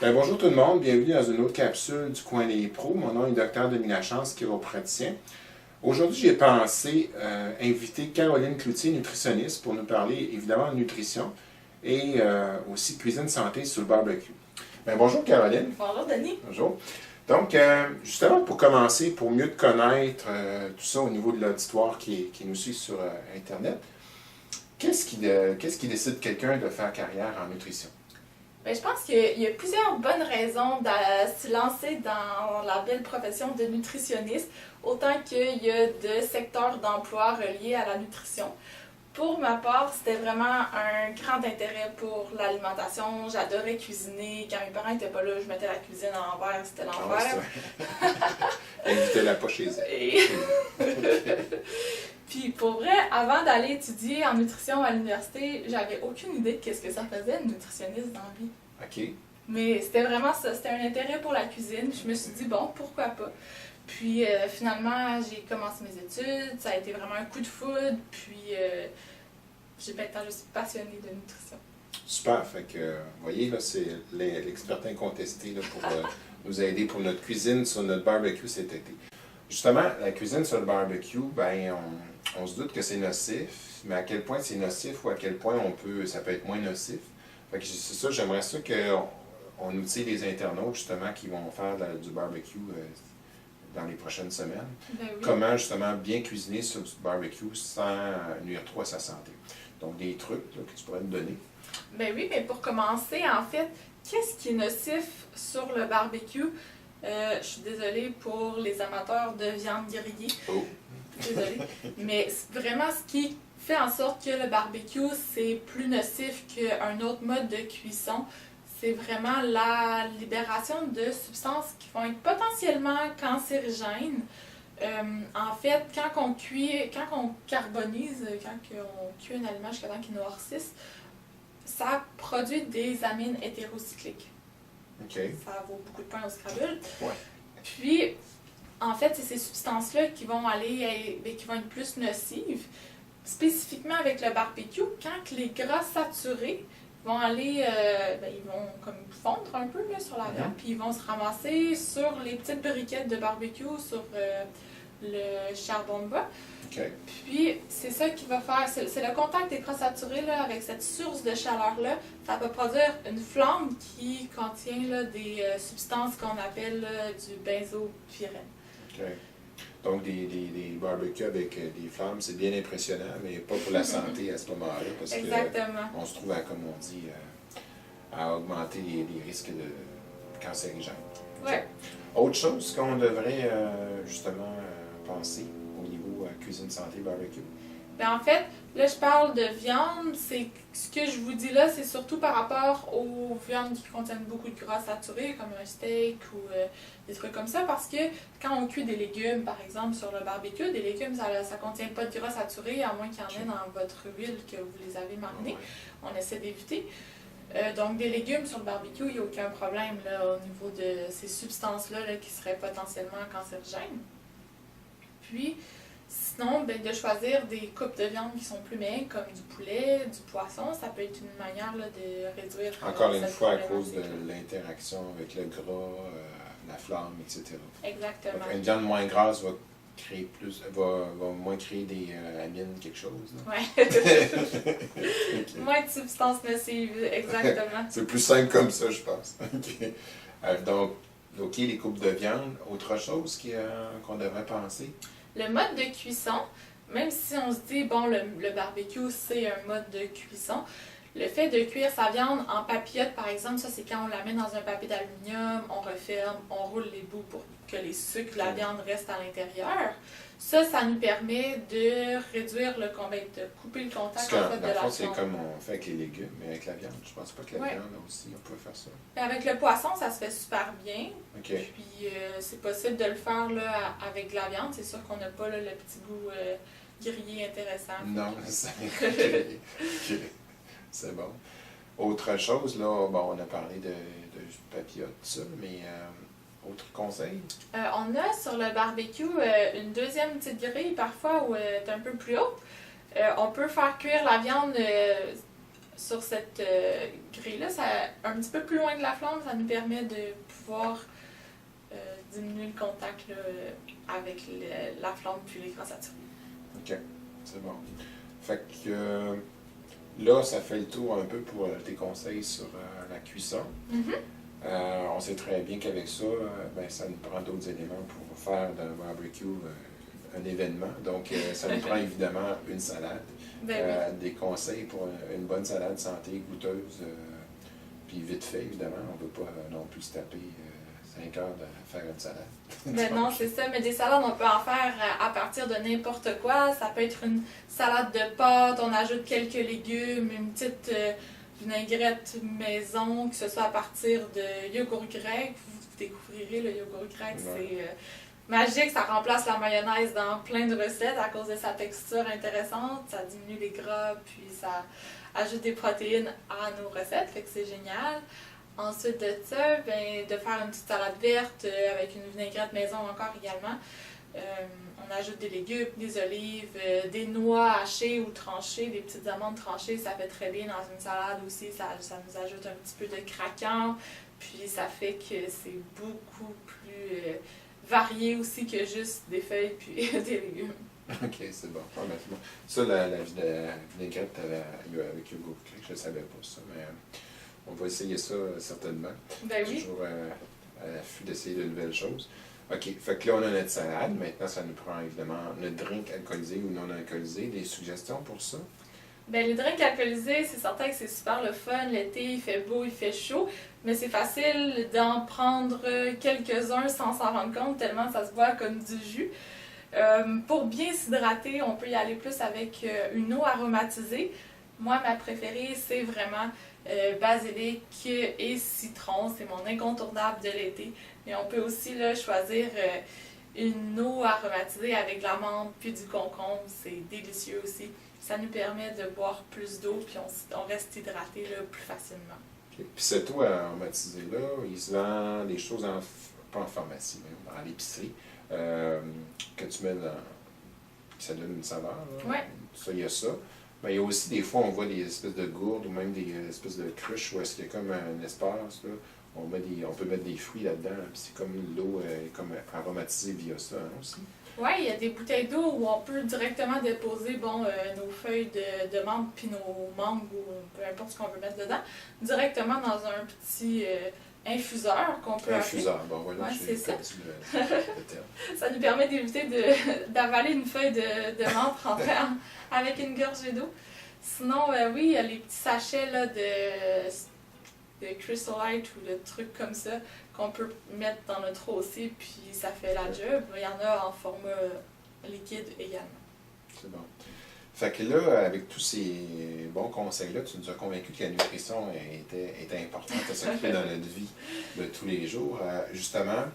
Bonjour tout le monde, bienvenue dans une autre capsule du Coin des Pros. Mon nom est Dr Denis Lachance, chiropraticien. Aujourd'hui, j'ai pensé inviter Caroline Cloutier, nutritionniste, pour nous parler évidemment de nutrition et aussi cuisine santé sur le barbecue. Bonjour Caroline. Bonjour Denis. Bonjour. Donc, justement, pour commencer, pour mieux te connaître, tout ça au niveau de l'auditoire qui nous suit sur Internet, qu'est-ce qui décide quelqu'un de faire carrière en nutrition? Je pense qu'il y a plusieurs bonnes raisons de se lancer dans la belle profession de nutritionniste, autant qu'il y a de secteurs d'emploi reliés à la nutrition. Pour ma part, c'était vraiment un grand intérêt pour l'alimentation. J'adorais cuisiner. Quand mes parents n'étaient pas là, je mettais la cuisine à l'envers, c'était l'enfer. Invitez-la pas chez elle. Puis pour vrai, avant d'aller étudier en nutrition à l'université, j'avais aucune idée de qu'est-ce que ça faisait, une nutritionniste dans la vie. OK. Mais c'était vraiment ça, c'était un intérêt pour la cuisine. Je me suis dit, bon, pourquoi pas. Puis finalement, j'ai commencé mes études, ça a été vraiment un coup de foudre, puis j'ai maintenant, je suis passionnée de nutrition. Super, fait que, vous voyez, là, c'est l'expert incontesté là, pour nous aider pour notre cuisine sur notre barbecue cet été. Justement, la cuisine sur le barbecue, on se doute que c'est nocif, mais à quel point c'est nocif ou à quel point ça peut être moins nocif. Fait que c'est ça, j'aimerais ça qu'on outille les internautes justement qui vont faire du barbecue dans les prochaines semaines. Ben oui. Comment justement bien cuisiner sur du barbecue sans nuire trop à sa santé. Donc des trucs là, que tu pourrais me donner. Ben oui, mais pour commencer, en fait, qu'est-ce qui est nocif sur le barbecue? Je suis désolée pour les amateurs de viande grillée. Oh. Désolée. Mais vraiment, ce qui fait en sorte que le barbecue, c'est plus nocif qu'un autre mode de cuisson, c'est vraiment la libération de substances qui vont être potentiellement cancérigènes. En fait, quand on carbonise, quand on cuit un aliment jusqu'à temps qu'il noircisse, ça produit des amines hétérocycliques. Okay. Ça vaut beaucoup de points au Scrabble. Ouais. Puis, en fait, c'est ces substances-là qui vont être plus nocives. Spécifiquement avec le barbecue, quand les gras saturés vont aller, ils vont comme fondre un peu là, sur la viande, puis ils vont se ramasser sur les petites briquettes de barbecue, sur le charbon de bois. Okay. Puis, c'est ça qui va faire, c'est le contact des gras saturés là, avec cette source de chaleur-là, ça va produire une flamme qui contient là, des substances qu'on appelle du benzopyrène. Okay. Donc, des barbecues avec des flammes, c'est bien impressionnant, mais pas pour la santé à ce moment-là, parce qu'on se trouve, comme on dit, à augmenter les risques de cancérigènes. Ouais. Autre chose qu'on devrait justement penser au niveau cuisine santé barbecue? En fait, là, je parle de viande. Ce que je vous dis là, c'est surtout par rapport aux viandes qui contiennent beaucoup de gras saturés, comme un steak ou des trucs comme ça, parce que quand on cuit des légumes, par exemple, sur le barbecue, des légumes, ça ne contient pas de gras saturés, à moins qu'il y en ait dans votre huile que vous les avez marinés. On essaie d'éviter. Donc, des légumes sur le barbecue, il n'y a aucun problème là, au niveau de ces substances-là là, qui seraient potentiellement cancérigènes. Puis, sinon, de choisir des coupes de viande qui sont plus maigres, comme du poulet, du poisson, ça peut être une manière là, de réduire. Encore une fois, à cause de l'interaction avec le gras, la flamme, etc. Exactement. Donc, une viande moins grasse va moins créer des amines, quelque chose. Oui. Moins de substances nocives, exactement. C'est plus simple comme ça, je pense. Okay. Donc, OK, les coupes de viande. Autre chose qu'on devrait penser? Le mode de cuisson, même si on se dit, bon, le barbecue, c'est un mode de cuisson, le fait de cuire sa viande en papillote, par exemple, ça, c'est quand on la met dans un papier d'aluminium, on referme, on roule les bouts pour que les sucres de la viande restent à l'intérieur. Ça nous permet de réduire de couper le contact en fait, de la viande. C'est comme on fait avec les légumes, mais avec la viande. Je pense pas que la viande aussi, on peut faire ça. Avec le poisson, ça se fait super bien. Okay. Puis c'est possible de le faire là, avec de la viande. C'est sûr qu'on n'a pas là, le petit goût grillé intéressant. Non, c'est bon. Autre chose, là, on a parlé de papillote, tout ça, mais autre conseil? On a sur le barbecue une deuxième petite grille parfois où elle est un peu plus haute. On peut faire cuire la viande sur cette grille-là, un petit peu plus loin de la flamme, ça nous permet de pouvoir diminuer le contact là, avec la flamme puis l'écran saturé. OK, c'est bon. Fait que là, ça fait le tour un peu pour tes conseils sur la cuisson. On sait très bien qu'avec ça, ça nous prend d'autres éléments pour faire d'un barbecue un événement. Donc, ça nous prend évidemment une salade. Des conseils pour une bonne salade santé, goûteuse, puis vite fait, évidemment. On ne veut pas non plus se taper 5 heures de faire une salade. Non, c'est ça. Mais des salades, on peut en faire à partir de n'importe quoi. Ça peut être une salade de pâtes, on ajoute quelques légumes, une petite vinaigrette maison, que ce soit à partir de yogourt grec. Vous découvrirez le yogourt grec, c'est magique. Ça remplace la mayonnaise dans plein de recettes à cause de sa texture intéressante. Ça diminue les gras, puis ça ajoute des protéines à nos recettes, fait que c'est génial. Ensuite de ça, de faire une petite salade verte avec une vinaigrette maison encore également. On ajoute des légumes, des olives, des noix hachées ou tranchées, des petites amandes tranchées, ça fait très bien dans une salade aussi, ça nous ajoute un petit peu de craquant, puis ça fait que c'est beaucoup plus varié aussi que juste des feuilles puis des légumes. OK, c'est bon. Honnêtement. Ça, la vinaigrette avec yogourt grec, je ne savais pas ça, mais on va essayer ça certainement. Oui. Toujours à l'affût d'essayer de nouvelles choses. OK, fait que là, on a notre salade. Maintenant, ça nous prend évidemment notre drink alcoolisé ou non alcoolisé. Des suggestions pour ça? Les drinks alcoolisés, c'est certain que c'est super le fun. L'été, il fait beau, il fait chaud. Mais c'est facile d'en prendre quelques-uns sans s'en rendre compte, tellement ça se boit comme du jus. Pour bien s'hydrater, on peut y aller plus avec une eau aromatisée. Moi, ma préférée, c'est vraiment basilic et citron. C'est mon incontournable de l'été. Mais on peut aussi là, choisir une eau aromatisée avec de l'amande puis du concombre. C'est délicieux aussi. Ça nous permet de boire plus d'eau puis on reste hydraté là, plus facilement. Okay. Puis cette eau aromatisée-là, il se vend des choses, pas en pharmacie, mais dans l'épicerie, que tu mets dans... ça donne une saveur. Oui. Ça, il y a ça. Mais il y a aussi des fois, on voit des espèces de gourdes ou même des espèces de cruches où est-ce qu'il y a comme un espace, là. On peut mettre des fruits là-dedans, puis c'est comme l'eau comme aromatisée via ça aussi. Oui, il y a des bouteilles d'eau où on peut directement déposer nos feuilles de menthe puis nos mangues ou peu importe ce qu'on veut mettre dedans, directement dans un petit infuseur qu'on peut infuseur, bon voilà, j'ai ça. perdu le terme. Ça nous permet d'éviter d'avaler une feuille de menthe rentrée avec une gorgée d'eau. Sinon, oui, il y a les petits sachets là, de Crystal Light ou de trucs comme ça qu'on peut mettre dans notre eau aussi, puis ça fait la job. Il y en a en format liquide également. C'est bon. Fait que là, avec tous ces bons conseils-là, tu nous as convaincus que la nutrition était importante à s'occuper dans notre vie de tous les jours. Justement,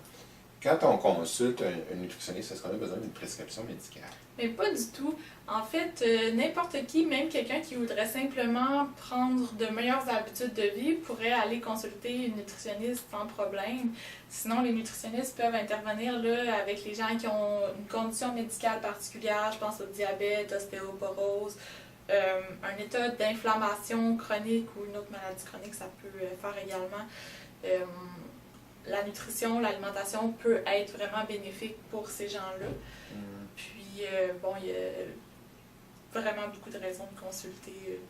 quand on consulte un nutritionniste, est-ce qu'on a besoin d'une prescription médicale? Mais pas du tout. En fait, n'importe qui, même quelqu'un qui voudrait simplement prendre de meilleures habitudes de vie, pourrait aller consulter une nutritionniste sans problème. Sinon, les nutritionnistes peuvent intervenir là, avec les gens qui ont une condition médicale particulière, je pense au diabète, ostéoporose, un état d'inflammation chronique ou une autre maladie chronique, ça peut faire également. La nutrition, l'alimentation peut être vraiment bénéfique pour ces gens-là. Puis, il y a vraiment beaucoup de raisons de consulter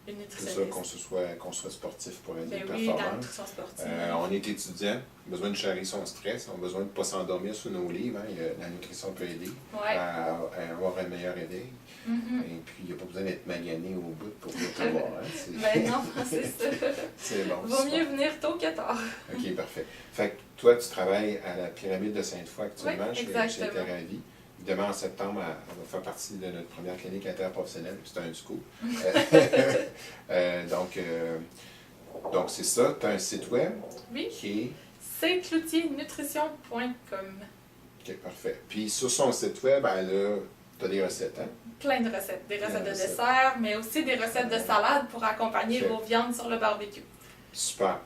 une nutritionniste. C'est ça, qu'on soit sportif pour être performant. Oui, la nutrition sportive. On est étudiant, besoin de gérer son stress, on a besoin de ne pas s'endormir sous nos livres. Hein. La nutrition peut aider à avoir un meilleur éveil. Et puis, il n'y a pas besoin d'être magané au bout pour venir te voir. Hein. Non, c'est ça. C'est bon. Vaut mieux venir tôt que tard. OK, parfait. Fait que toi, tu travailles à la pyramide de Sainte-Foy actuellement chez Thérapie. Évidemment, en septembre, elle va faire partie de notre première clinique interprofessionnelle. C'est un scoop. Donc, c'est ça. Tu as un site web qui est... saintcloutiernutrition.com. OK, parfait. Puis sur son site web, tu as des recettes, hein? Plein de recettes. Des recettes de dessert, mais aussi des recettes de salade pour accompagner vos viandes sur le barbecue. Super.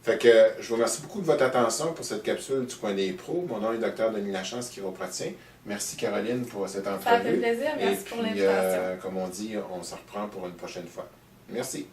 Fait que je vous remercie beaucoup de votre attention pour cette capsule du coin des pros. Mon nom est Dr Denis Lachance, chiropraticien. Merci Caroline pour cette entrevue. Ça fait plaisir. Merci pour l'invitation. Comme on dit, on se reprend pour une prochaine fois. Merci.